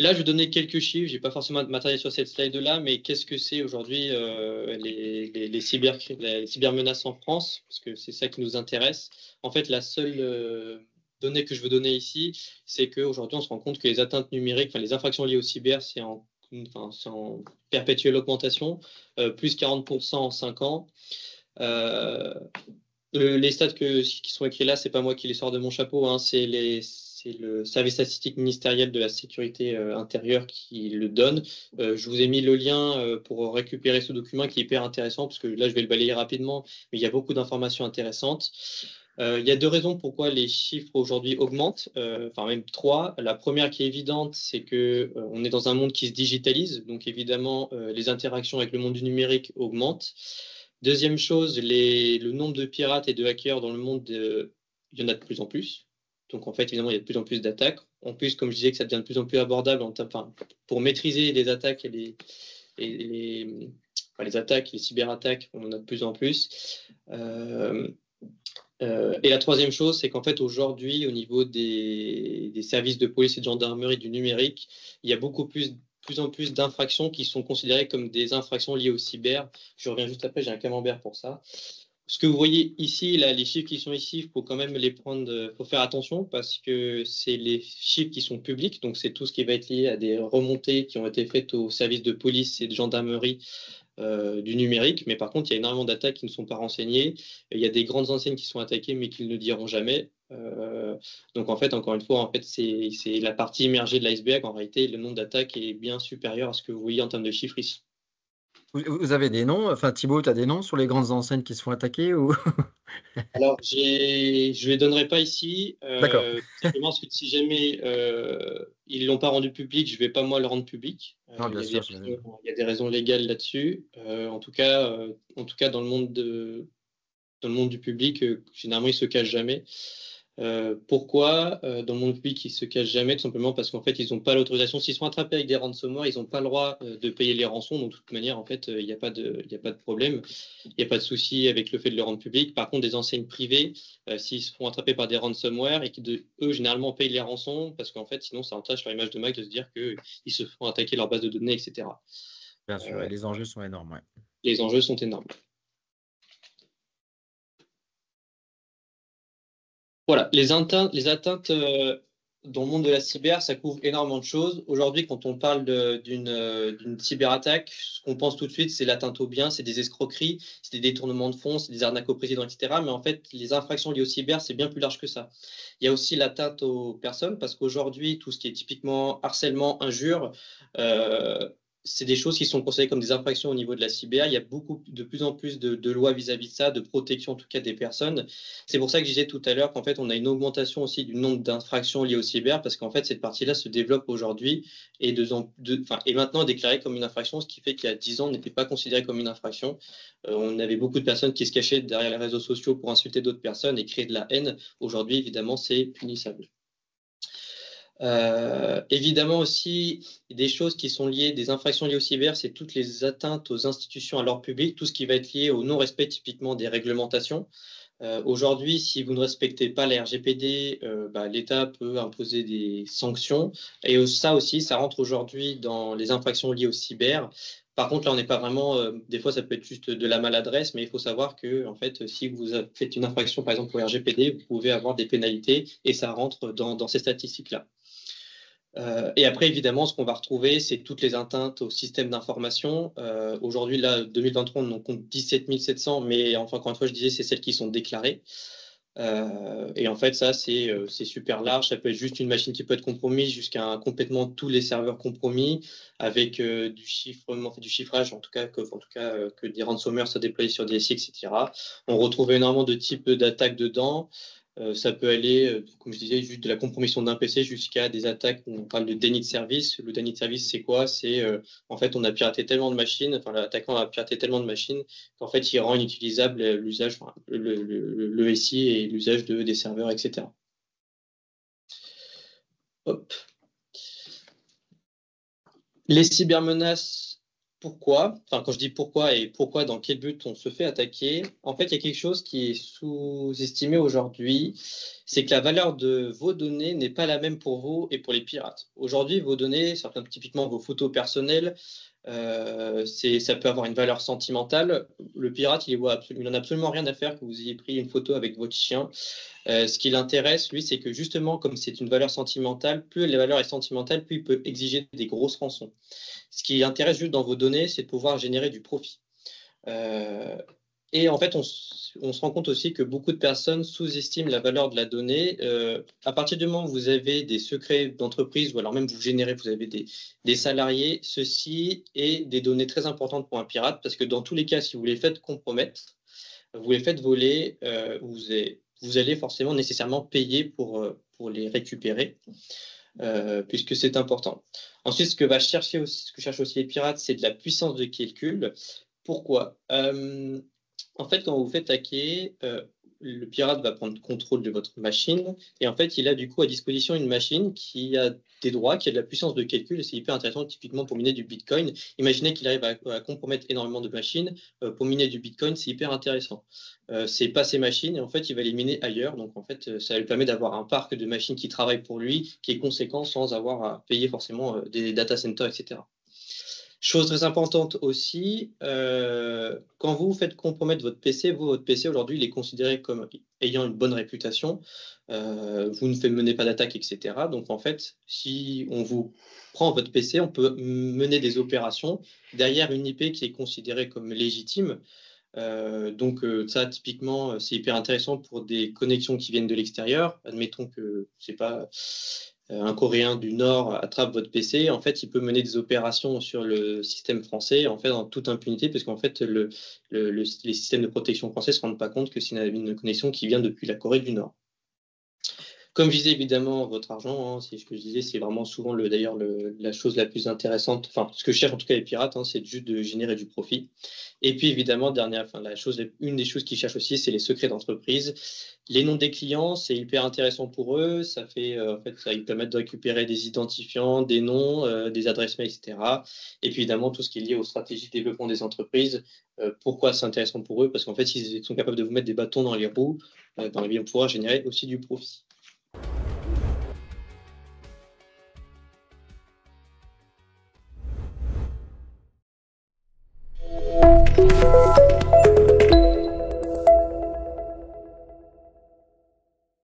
Là, je vais donner quelques chiffres. Je n'ai pas forcément de matériel sur cette slide-là, mais qu'est-ce que c'est aujourd'hui les cybermenaces en France? Parce que c'est ça qui nous intéresse. En fait, la seule donnée que je veux donner ici, c'est qu'aujourd'hui, on se rend compte que les atteintes numériques, enfin les infractions liées au cyber, c'est en perpétuelle augmentation, plus 40% en 5 ans. Les stats qui sont écrits là, c'est pas moi qui les sors de mon chapeau, hein, c'est le service statistique ministériel de la sécurité intérieure qui le donne. Je vous ai mis le lien pour récupérer ce document qui est hyper intéressant, parce que là, je vais le balayer rapidement, mais il y a beaucoup d'informations intéressantes. Il y a deux raisons pourquoi les chiffres aujourd'hui augmentent, enfin même trois. La première qui est évidente, c'est que on est dans un monde qui se digitalise, donc évidemment les interactions avec le monde du numérique augmentent. Deuxième chose, le nombre de pirates et de hackers dans le monde, il y en a de plus en plus. Donc en fait, évidemment, il y a de plus en plus d'attaques. En plus, comme je disais, que ça devient de plus en plus abordable pour maîtriser les attaques les attaques, les cyberattaques, on en a de plus en plus. Et la troisième chose, c'est qu'en fait, aujourd'hui, au niveau des services de police et de gendarmerie du numérique, il y a plus en plus d'infractions qui sont considérées comme des infractions liées au cyber. Je reviens juste après, j'ai un camembert pour ça. Ce que vous voyez ici, là, les chiffres qui sont ici, il faut quand même les prendre, faut faire attention parce que c'est les chiffres qui sont publics, donc c'est tout ce qui va être lié à des remontées qui ont été faites aux services de police et de gendarmerie du numérique, mais par contre, il y a énormément d'attaques qui ne sont pas renseignées. Il y a des grandes enseignes qui sont attaquées, mais qui ne le diront jamais. Donc en fait, encore une fois, en fait, c'est la partie immergée de l'iceberg. En réalité, le nombre d'attaques est bien supérieur à ce que vous voyez en termes de chiffres ici. Vous avez des noms? Enfin, Thibaut, tu as des noms sur les grandes enseignes qui se font attaquer ou... Alors, je ne les donnerai pas ici, D'accord. simplement parce que si jamais ils ne l'ont pas rendu public, je ne vais pas moi le rendre public. Non, Il bien y a sûr, j'imagine. il y a des raisons légales là-dessus. En tout cas, dans le monde du public, généralement, ils ne se cachent jamais. Pourquoi dans le monde public, ils ne se cachent jamais? Tout simplement parce qu'en fait, ils n'ont pas l'autorisation. S'ils sont attrapés avec des ransomware, ils n'ont pas le droit de payer les rançons. Donc, de toute manière, en fait, il n'y a pas de problème. Il n'y a pas de souci avec le fait de le rendre public. Par contre, des enseignes privées, s'ils se font attraper par des ransomware et eux, généralement, payent les rançons parce qu'en fait, sinon, ça entache leur image de marque de se dire qu'ils se font attaquer leur base de données, etc. Bien sûr, et les enjeux sont énormes, ouais. Les enjeux sont énormes. Voilà, les atteintes dans le monde de la cyber, ça couvre énormément de choses. Aujourd'hui, quand on parle d'une cyberattaque, ce qu'on pense tout de suite, c'est l'atteinte aux biens, c'est des escroqueries, c'est des détournements de fonds, c'est des arnaques au président, etc. Mais en fait, les infractions liées au cyber, c'est bien plus large que ça. Il y a aussi l'atteinte aux personnes, parce qu'aujourd'hui, tout ce qui est typiquement harcèlement, injure, c'est des choses qui sont considérées comme des infractions au niveau de la cyber. Il y a de plus en plus de lois vis-à-vis de ça, de protection en tout cas des personnes. C'est pour ça que je disais tout à l'heure qu'en fait, on a une augmentation aussi du nombre d'infractions liées au cyber, parce qu'en fait, cette partie-là se développe aujourd'hui et est maintenant déclarée comme une infraction, ce qui fait qu'il y a 10 ans, on n'était pas considéré comme une infraction. On avait beaucoup de personnes qui se cachaient derrière les réseaux sociaux pour insulter d'autres personnes et créer de la haine. Aujourd'hui, évidemment, c'est punissable. Évidemment aussi, des choses qui sont liées, des infractions liées au cyber, c'est toutes les atteintes aux institutions, à l'ordre public, tout ce qui va être lié au non-respect typiquement des réglementations. Aujourd'hui, si vous ne respectez pas la RGPD, l'État peut imposer des sanctions. Et ça aussi, ça rentre aujourd'hui dans les infractions liées au cyber. Par contre, là, on n'est pas vraiment. Des fois, ça peut être juste de la maladresse, mais il faut savoir que, en fait, si vous faites une infraction, par exemple, au RGPD, vous pouvez avoir des pénalités et ça rentre dans ces statistiques-là. Et après, évidemment, ce qu'on va retrouver, c'est toutes les atteintes au système d'information. Aujourd'hui, là, 2023, on en compte 17 700, mais enfin, encore une fois, je disais, c'est celles qui sont déclarées. Et en fait, ça, c'est super large. Ça peut être juste une machine qui peut être compromise jusqu'à complètement tous les serveurs compromis avec du chiffrage, en tout cas, que des ransomware soient déployés sur des SI, etc. On retrouve énormément de types d'attaques dedans. Ça peut aller, comme je disais, juste de la compromission d'un PC jusqu'à des attaques où on parle de déni de service. Le déni de service, c'est quoi? C'est en fait, on a piraté tellement de machines, enfin, l'attaquant a piraté tellement de machines qu'en fait, il rend inutilisable l'usage, le SI et l'usage des serveurs, etc. Hop. Les cybermenaces pourquoi, enfin quand je dis pourquoi et pourquoi, dans quel but on se fait attaquer, en fait il y a quelque chose qui est sous-estimé aujourd'hui, c'est que la valeur de vos données n'est pas la même pour vous et pour les pirates. Aujourd'hui, vos données, certains, typiquement vos photos personnelles, ça peut avoir une valeur sentimentale. Le pirate, il n'en a absolument rien à faire que vous ayez pris une photo avec votre chien. Ce qui l'intéresse, lui, c'est que justement, comme c'est une valeur sentimentale, plus la valeur est sentimentale, plus il peut exiger des grosses rançons. Ce qui intéresse juste dans vos données, c'est de pouvoir générer du profit. Et en fait, on se rend compte aussi que beaucoup de personnes sous-estiment la valeur de la donnée. À partir du moment où vous avez des secrets d'entreprise ou alors même vous avez des salariés, ceci est des données très importantes pour un pirate parce que dans tous les cas, si vous les faites compromettre, vous les faites voler, vous allez forcément nécessairement payer pour les récupérer. Puisque c'est important. Ensuite, ce que cherchent aussi les pirates, c'est de la puissance de calcul. Pourquoi En fait, quand vous faites hacker, le pirate va prendre contrôle de votre machine et en fait, il a du coup à disposition une machine qui a des droits, qui a de la puissance de calcul et c'est hyper intéressant typiquement pour miner du Bitcoin. Imaginez qu'il arrive à compromettre énormément de machines. Pour miner du Bitcoin, c'est hyper intéressant. C'est pas ses machines et en fait, il va les miner ailleurs. Donc en fait, ça lui permet d'avoir un parc de machines qui travaillent pour lui, qui est conséquent sans avoir à payer forcément des data centers, etc. Chose très importante aussi, quand vous faites compromettre votre PC, votre PC aujourd'hui, il est considéré comme ayant une bonne réputation. Vous ne menez pas d'attaque, etc. Donc en fait, si on vous prend votre PC, on peut mener des opérations derrière une IP qui est considérée comme légitime. Donc ça, typiquement, c'est hyper intéressant pour des connexions qui viennent de l'extérieur. Admettons que c'est pas un Coréen du Nord attrape votre PC. En fait, il peut mener des opérations sur le système français, en fait, en toute impunité, parce qu'en fait, les systèmes de protection français ne se rendent pas compte que c'est une connexion qui vient depuis la Corée du Nord. Comme visez évidemment votre argent, c'est ce que je disais, c'est vraiment souvent d'ailleurs la chose la plus intéressante, enfin ce que cherchent en tout cas les pirates, c'est juste de générer du profit. Et puis évidemment, une des choses qu'ils cherchent aussi, c'est les secrets d'entreprise. Les noms des clients, c'est hyper intéressant pour eux, ça ils permettent de récupérer des identifiants, des noms, des adresses mail, etc. Et puis évidemment, tout ce qui est lié aux stratégies de développement des entreprises. Pourquoi c'est intéressant pour eux? Parce qu'en fait, ils sont capables de vous mettre des bâtons dans les roues, ils vont pouvoir générer aussi du profit.